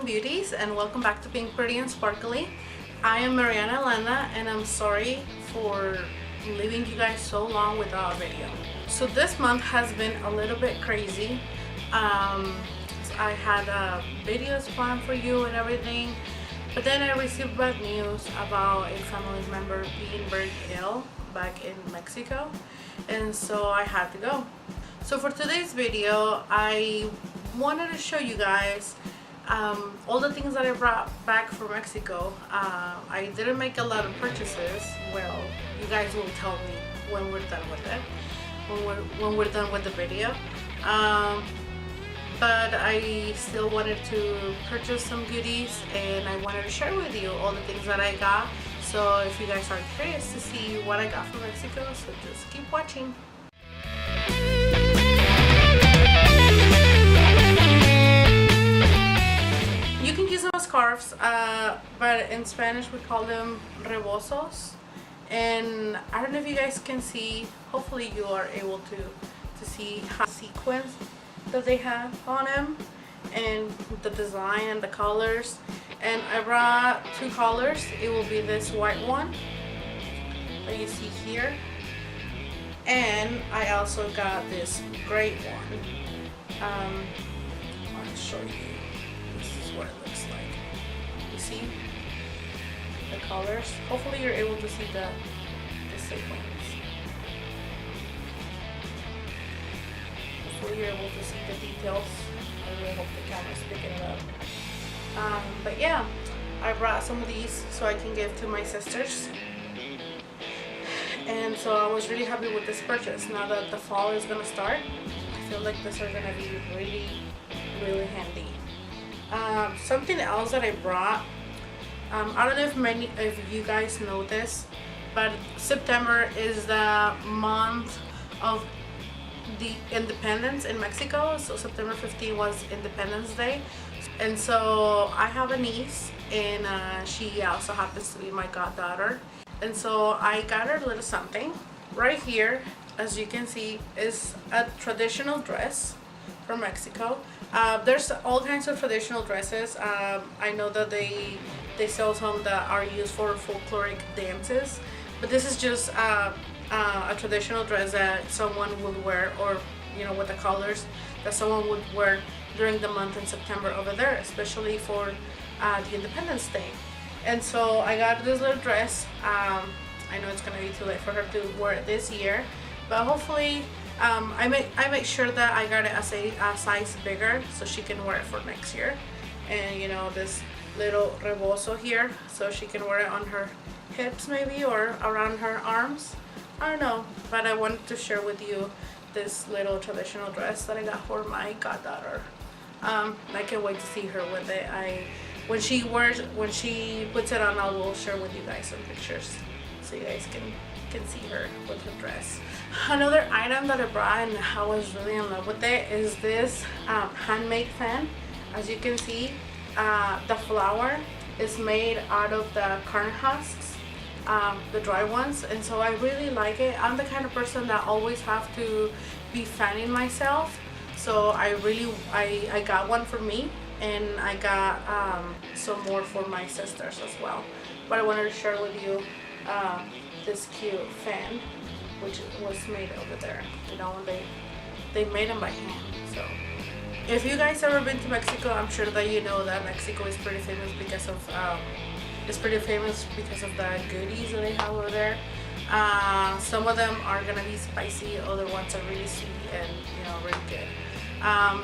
beauties, and welcome back to Pink Pretty and Sparkly. I am Mariana Landa, and I'm sorry for leaving you guys so long without a video. So this month has been a little bit crazy. I had videos planned for you and everything, but then I received bad news about a family member being very ill back in Mexico, and so I had to go. So for today's video, I wanted to show you guys all the things that I brought back from Mexico. I didn't make a lot of purchases. Well, you guys will tell me when we're done with it, when we're done with the video. But I still wanted to purchase some goodies, and I wanted to share with you all the things that I got. So if you guys are curious to see what I got from Mexico, so just keep watching. You can use those scarves, but in Spanish we call them rebozos. And I don't know if you guys can see, hopefully you are able to see how sequins that they have on them and the design and the colors. And I brought two colors. It will be this white one that you see here, and I also got this gray one. I'll show you. This is what it looks like. You see the colors? Hopefully you're able to see the sequins. Hopefully you're able to see the details. I really hope the camera's picking it up. But yeah, I brought some of these so I can give to my sisters. And so I was really happy with this purchase. Now that the fall is gonna start, I feel like these are gonna be really handy. Something else that I brought, I don't know if many of you guys know this, but September is the month of the independence in Mexico. So September 15 was Independence Day, and so I have a niece, and she also happens to be my goddaughter, and so I got her a little something. Right here, as you can see, is a traditional dress from Mexico. There's all kinds of traditional dresses. I know that they sell some that are used for folkloric dances, but this is just a traditional dress that someone would wear, or you know, with the colors that someone would wear during the month in September over there, especially for the Independence Day. And so I got this little dress. I know it's gonna be too late for her to wear it this year, but hopefully I make sure that I got it as a size bigger so she can wear it for next year. And you know, this little rebozo here, so she can wear it on her hips maybe, or around her arms. I don't know, but I wanted to share with you this little traditional dress that I got for my goddaughter. I can't wait to see her with it. When she puts it on, I will share with you guys some pictures so you guys can see her with her dress. Another item that I brought, and I was really in love with it, is this handmade fan. As you can see, the flower is made out of the corn husks, the dry ones, and so I really like it. I'm the kind of person that always have to be fanning myself, so I got one for me, and I got some more for my sisters as well. But I wanted to share with you this cute fan, which was made over there. You know, they made them by hand. So if you guys ever been to Mexico, I'm sure that you know that Mexico is pretty famous because of the goodies that they have over there. Some of them are gonna be spicy, other ones are really sweet and, you know, really good.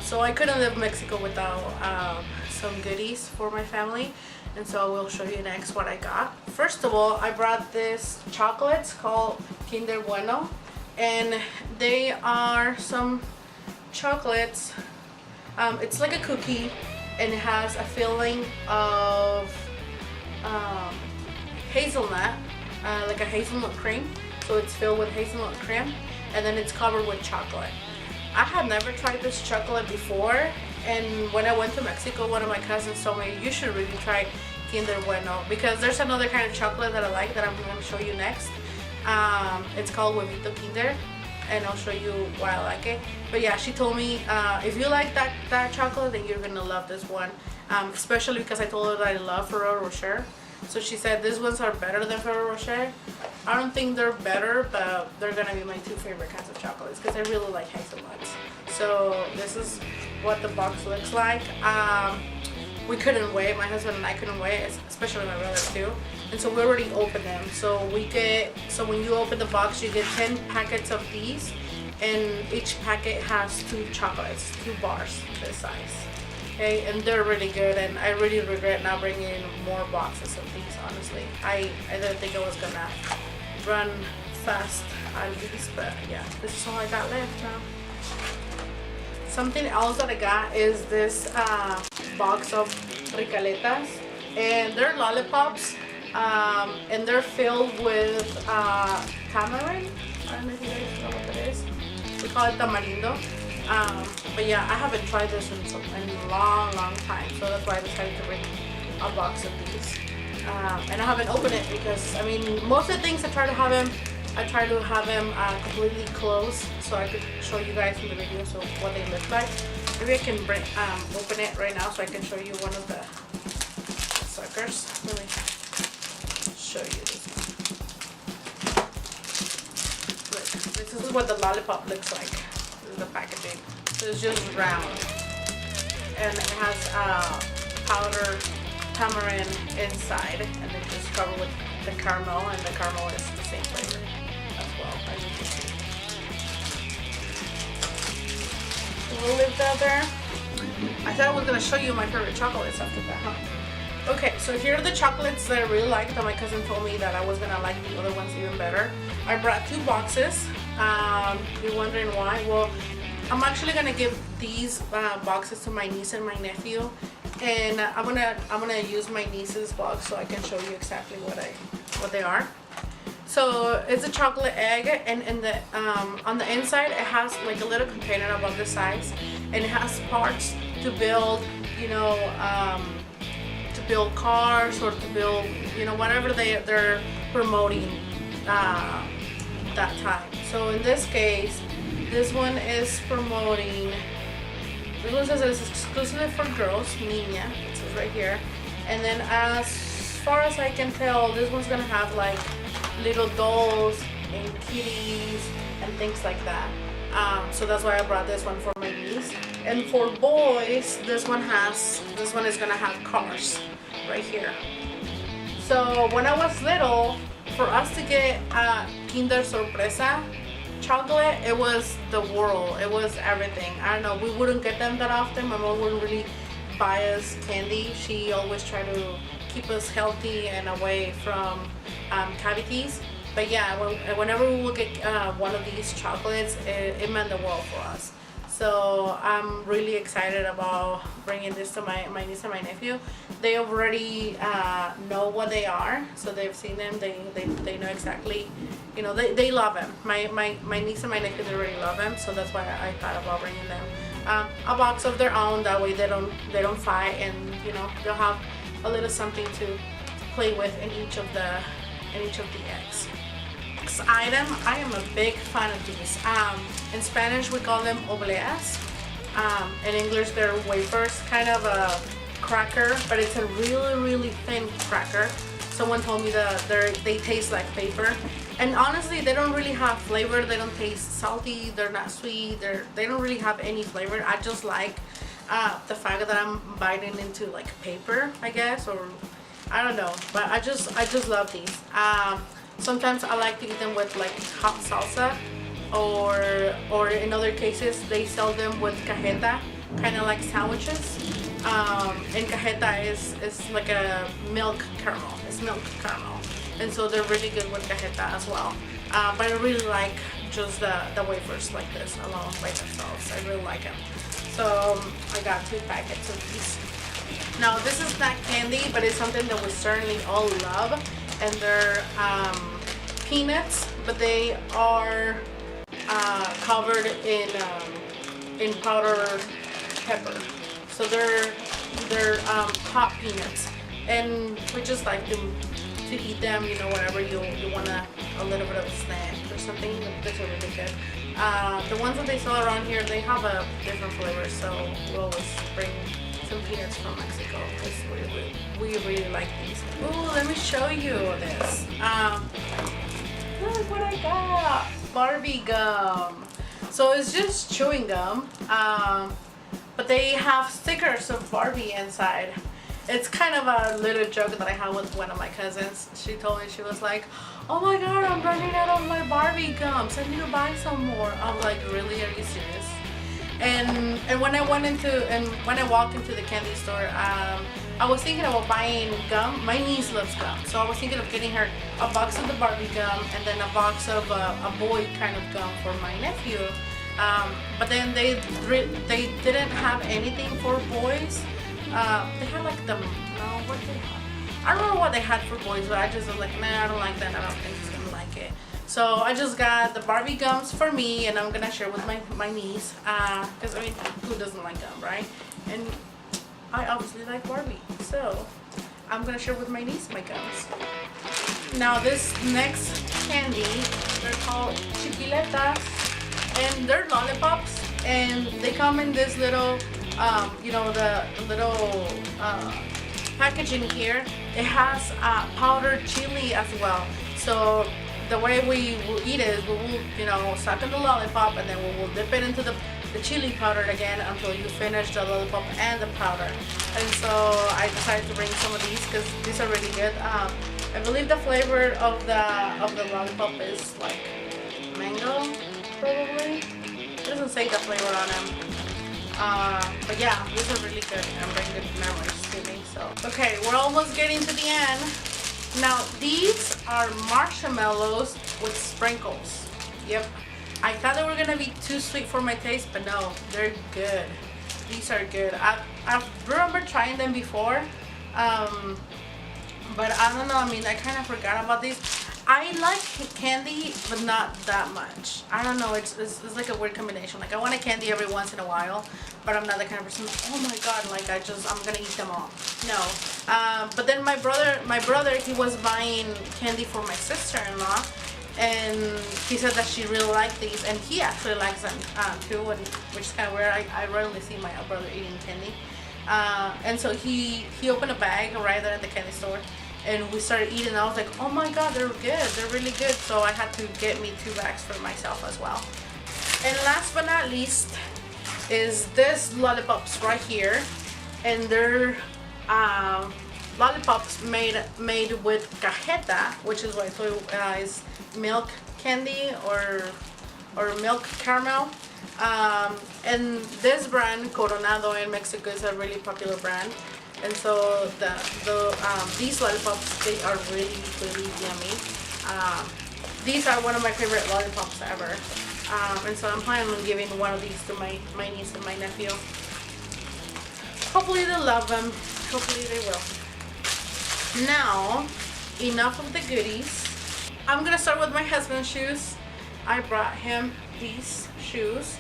So I couldn't live in Mexico without some goodies for my family, and so I will show you next what I got. First of all, I brought this chocolates called Kinder Bueno, and they are some chocolates. It's like a cookie, and it has a filling of hazelnut, like a hazelnut cream. So it's filled with hazelnut cream, and then it's covered with chocolate. I had never tried this chocolate before, and when I went to Mexico, one of my cousins told me you should really try Kinder Bueno, because there's another kind of chocolate that I like that I'm going to show you next. It's called Huevito Kinder, and I'll show you why I like it. But yeah, she told me if you like that chocolate, then you're gonna love this one, especially because I told her that I love Ferrero Rocher. So she said these ones are better than Ferrero Rocher. I don't think they're better, but they're gonna be my 2 favorite kinds of chocolates because I really like hazelnuts. So this is what the box looks like. We couldn't wait, my husband and I couldn't wait, especially my brother too. And so we already opened them. So when you open the box, you get 10 packets of these, and each packet has 2 chocolates, 2 bars this size. Okay, and they're really good, and I really regret not bringing in more boxes of these, honestly. I didn't think I was gonna run fast out of these, but yeah, this is all I got left now. Something else that I got is this box of ricaletas, and they're lollipops, and they're filled with tamarind. I don't know if you guys know what that is. We call it tamarindo. But yeah, I haven't tried this in a long time, so that's why I decided to bring a box of these. And I haven't opened it because, I mean, most of the things I try to have them completely closed so I could show you guys in the video so what they look like. Maybe I can open it right now so I can show you one of the suckers. Let me show you this one. Look, this is what the lollipop looks like. This is the packaging. So it's just round, and it has powdered tamarind inside, and then just covered with the caramel, and the caramel is the same flavor as well, as you can see. So we'll leave that there. I said I was going to show you my favorite chocolates after that, huh? Okay, so here are the chocolates that I really liked that my cousin told me that I was going to like the other ones even better. I brought 2 boxes. You're wondering why? Well, I'm actually going to give these boxes to my niece and my nephew, and I'm gonna use my niece's box so I can show you exactly what they are. So it's a chocolate egg, and on the inside it has like a little container about this size, and it has parts to build, you know, to build cars or to build, you know, whatever they're promoting that time. So in this case, this one is promoting. This one says it's exclusive for girls, niña, it says right here. And then as far as I can tell, this one's gonna have like little dolls and kitties and things like that. So that's why I brought this one for my niece. And for boys, this one is gonna have cars right here. So when I was little, for us to get Kinder Sorpresa chocolate, it was the world. It was everything. I don't know, we wouldn't get them that often. My mom wouldn't really buy us candy. She always tried to keep us healthy and away from cavities. But yeah, whenever we would get one of these chocolates, it meant the world for us. So I'm really excited about bringing this to my niece and my nephew. They already know what they are, so they've seen them. They know exactly, you know, they love them. My niece and my nephew, they already love them, so that's why I thought about bringing them a box of their own. That way they don't fight, and you know, they'll have a little something to play with in each of the eggs. Next item, I am a big fan of these. In Spanish we call them obleas. In English they're wafers, kind of a cracker, but it's a really thin cracker. Someone told me that they taste like paper, and honestly they don't really have flavor. They don't taste salty, they're not sweet, they don't really have any flavor. I just like the fact that I'm biting into like paper, I guess, or I don't know, but I just love these. Sometimes I like to eat them with like hot salsa, or in other cases they sell them with cajeta, kind of like sandwiches. And cajeta is like a milk caramel. It's milk caramel, and so they're really good with cajeta as well. But I really like just the wafers like this alone by themselves. I really like them. So I got 2 packets of these. Now this is not candy, but it's something that we certainly all love, and they're peanuts, but they are covered in powdered pepper. So they're hot peanuts, and we just like them to eat them, you know, whenever you want a little bit of a snack or something. These are really good. The ones that they sell around here, they have a different flavor, so we'll always bring some peanuts from Mexico because we really like these. Ooh, let me show you this. Look what I got. Barbie gum. So it's just chewing gum, but they have stickers of Barbie inside. It's kind of a little joke that I had with one of my cousins. She told me, she was like, oh my god, I'm running out of my Barbie gums. I need to buy some more. I'm like, really? Are you serious? And when I walked into the candy store, I was thinking about buying gum. My niece loves gum, so I was thinking of getting her a box of the Barbie gum and then a box of a boy kind of gum for my nephew. But then they didn't have anything for boys. They had like the, no, what did they have? I don't know what they had for boys, but I just was like, nah, I don't like that. I don't think he's gonna like it. So I just got the Barbie gums for me, and I'm gonna share with my niece. Because I mean, who doesn't like gum, right? And I obviously like Barbie, so I'm gonna share with my niece my gums. Now this next candy, they're called chiquiletas, and they're lollipops, and they come in this little, you know, the little packaging here. It has powdered chili as well. So the way we will eat it is we will, you know, suck in the lollipop, and then we will dip it into the chili powder again until you finish the lollipop and the powder. And so I decided to bring some of these because these are really good. I believe the flavor of the lollipop is like mango, probably. It doesn't say the flavor on them. But yeah, these are really good and bring good memories to me. So okay, we're almost getting to the end. Now these are marshmallows with sprinkles. Yep. I thought they were gonna be too sweet for my taste, but no, they're good. These are good. I remember trying them before, but I don't know. I mean, I kind of forgot about these. I like candy, but not that much. I don't know. It's like a weird combination. Like I want a candy every once in a while, but I'm not the kind of person. Oh my god! Like I'm gonna eat them all. No. But then my brother, he was buying candy for my sister-in-law. And he said that she really liked these, and he actually likes them too, and, which is kind of weird. I rarely see my brother eating candy. And so he opened a bag right there at the candy store, and we started eating, and I was like, oh my god, they're good, they're really good. So I had to get me 2 bags for myself as well. And last but not least is this lollipops right here, and they're lollipops made with cajeta, which is what I told you is milk candy or milk caramel. And this brand, Coronado in Mexico, is a really popular brand. And so these lollipops, they are really, really yummy. These are one of my favorite lollipops ever. And so I'm planning on giving one of these to my niece and my nephew. Hopefully they'll love them. Hopefully they will. Now, enough of the goodies. I'm gonna start with my husband's shoes. I brought him these shoes.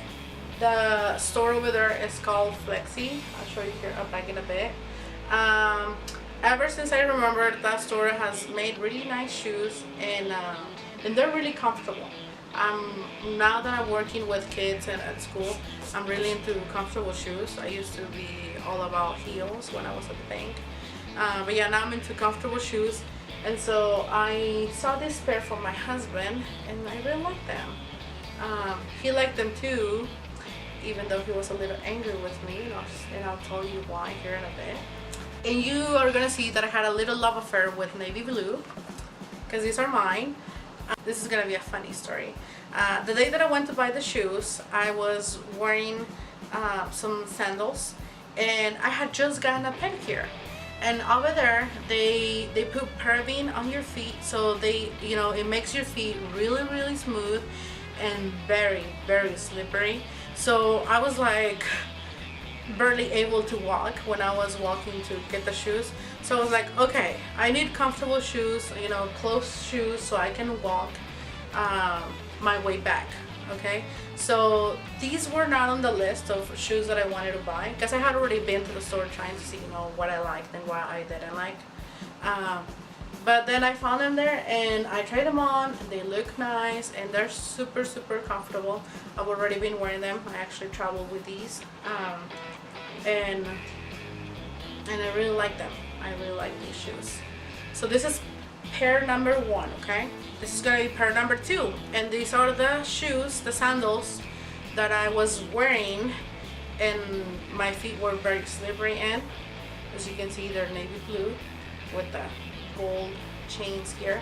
The store over there is called Flexi. I'll show you here back in a bit. Ever since I remember, that store has made really nice shoes, and they're really comfortable. Now that I'm working with kids and at school, I'm really into comfortable shoes. I used to be all about heels when I was at the bank. But yeah, now I'm into comfortable shoes. And so I saw this pair for my husband, and I really liked them. He liked them too, even though he was a little angry with me, and I'll tell you why here in a bit. And you are gonna see that I had a little love affair with navy blue, because these are mine. This is gonna be a funny story. The day that I went to buy the shoes, I was wearing some sandals, and I had just gotten a pedicure. And over there, they put paraben on your feet, so it makes your feet really, really smooth and very, very slippery. So I was like barely able to walk when I was walking to get the shoes. So I was like, okay, I need comfortable shoes, closed shoes, so I can walk my way back. Okay, so these were not on the list of shoes that I wanted to buy, because I had already been to the store trying to see what I liked and what I didn't like. But then I found them there and I tried them on. They look nice and they're super comfortable. I've already been wearing them. I actually travel with these, and I really like them. I really like these shoes. So this is pair number 1, okay? This is gonna be pair number 2, and these are the shoes, the sandals that I was wearing, and my feet were very slippery in. As you can see, they're navy blue with the gold chains here.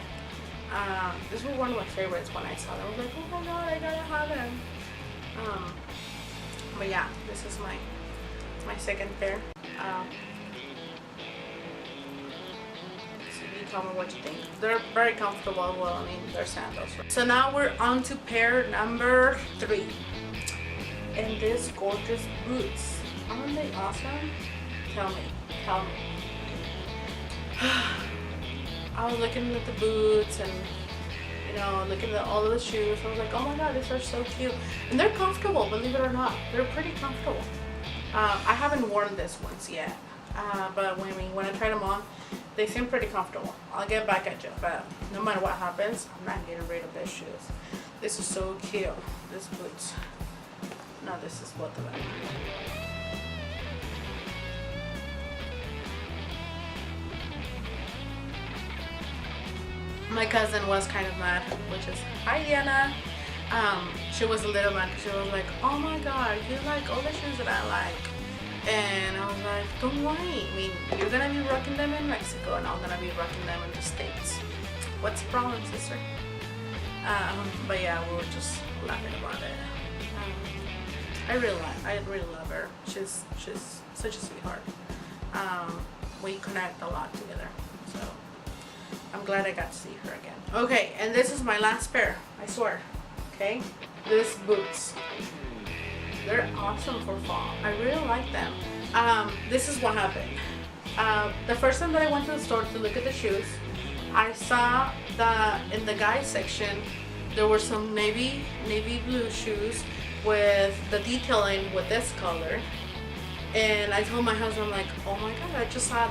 This was one of my favorites when I saw them. I was like, oh my god, I gotta have them. But yeah, this is my second pair. So you tell me what you think. They're very comfortable. Well, I mean, they're sandals. Right? So now we're on to pair number 3, and these gorgeous boots. Aren't they awesome? Tell me. I was looking at the boots and, you know, looking at all of the shoes. I was like, oh my god, these are so cute. And they're comfortable, believe it or not. They're pretty comfortable. I haven't worn this ones yet. But when I tried them on, they seem pretty comfortable. I'll get back at you. But no matter what happens, I'm not getting rid of these shoes. This is so cute. These boots. No, this is both of them. My cousin was kind of mad, which is, hi Diana. She was a little mad because she was like, oh my god, you like all the shoes that I like. And I was like, don't worry. I mean, you're going to be rocking them in Mexico and I'm going to be rocking them in the States. What's the problem, sister? But yeah, we were just laughing about it. I really love her. She's such a sweetheart. We connect a lot together. So I'm glad I got to see her again. Okay, and this is my last pair, I swear. Okay, these boots. They're awesome for fall. I really like them. This is what happened. The first time that I went to the store to look at the shoes, I saw that in the guys section there were some navy blue shoes with the detailing with this color. And I told my husband, I'm like, oh my god, I just saw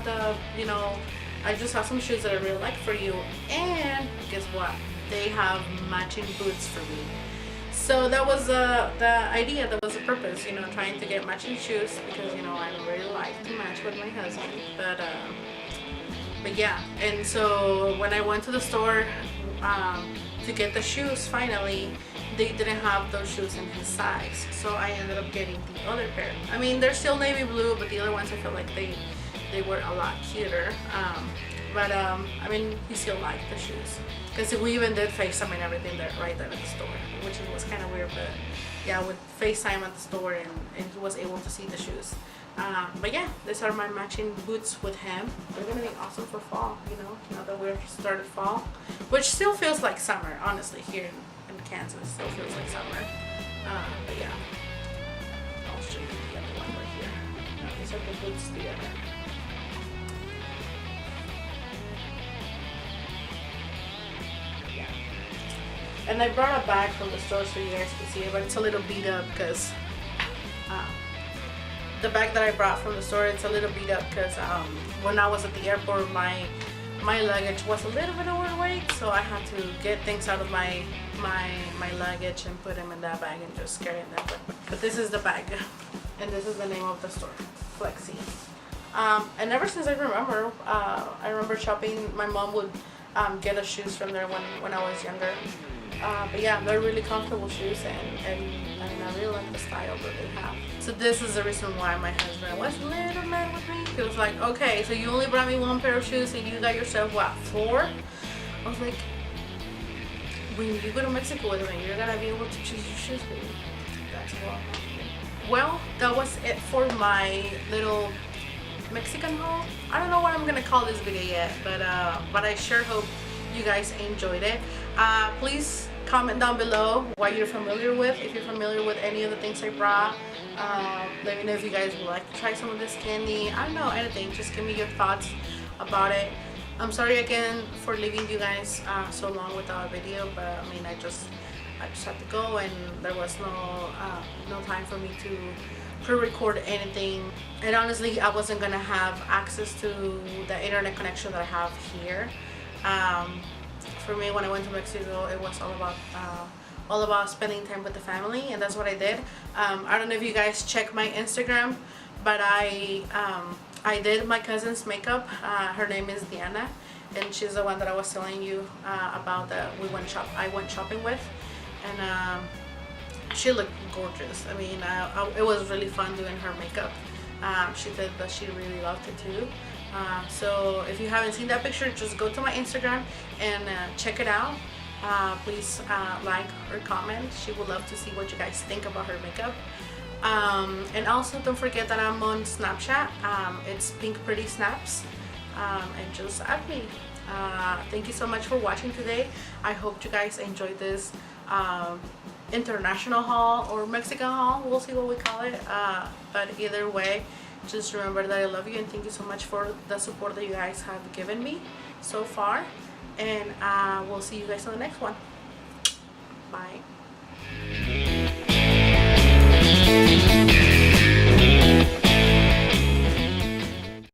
I just saw some shoes that I really like for you, and guess what? They have matching boots for me. So that was the idea, that was the purpose, trying to get matching shoes because, I really like to match with my husband. But yeah, and so when I went to the store to get the shoes, finally, they didn't have those shoes in his size. So I ended up getting the other pair. I mean, they're still navy blue, but the other ones I feel like they were a lot cuter. I mean, he still liked the shoes because we even did FaceTime and everything right there at the store, which was kind of weird, but yeah, with FaceTime at the store and he was able to see the shoes. But yeah, these are my matching boots with him. They're gonna be awesome for fall, now that we're started fall, which still feels like summer, honestly, here in Kansas. Still feels like summer. But yeah, I'll show you the other one right here. These are the boots together. And I brought a bag from the store so you guys can see it, but it's a little beat up because the bag that I brought from the store, it's a little beat up because when I was at the airport, my luggage was a little bit overweight, so I had to get things out of my luggage and put them in that bag and just carry them. But this is the bag, and this is the name of the store, Flexi. And ever since I remember shopping. My mom would get us shoes from there when I was younger. But yeah, they're really comfortable shoes, and I really like the style that they have. So this is the reason why my husband was a little mad with me. He was like, okay, so you only brought me one pair of shoes and you got yourself, what, 4? I was like, when you go to Mexico with me, you're gonna be able to choose your shoes, baby. That's what. Well, that was it for my little Mexican haul. I don't know what I'm gonna call this video yet, but I sure hope you guys enjoyed it. Please comment down below what you're familiar with, if you're familiar with any of the things I brought. Let me know if you guys would like to try some of this candy. I don't know, anything. Just give me your thoughts about it. I'm sorry again for leaving you guys so long without a video, but I mean, I just had to go, and there was no time for me to pre-record anything. And honestly, I wasn't gonna have access to the internet connection that I have here. For me, when I went to Mexico, it was all about spending time with the family, and that's what I did. I don't know if you guys check my Instagram, but I did my cousin's makeup. Her name is Diana, and she's the one that I was telling you about that I went shopping with, and she looked gorgeous. I mean, it was really fun doing her makeup. She said that she really loved it too. So if you haven't seen that picture, just go to my Instagram and check it out. Please like or comment. She would love to see what you guys think about her makeup. And also don't forget that I'm on Snapchat. It's PinkPrettySnaps, and just add me. Thank you so much for watching today. I hope you guys enjoyed this international haul or Mexican haul. We'll see what we call it. But either way, just remember that I love you and thank you so much for the support that you guys have given me so far. And we'll see you guys on the next one. Bye.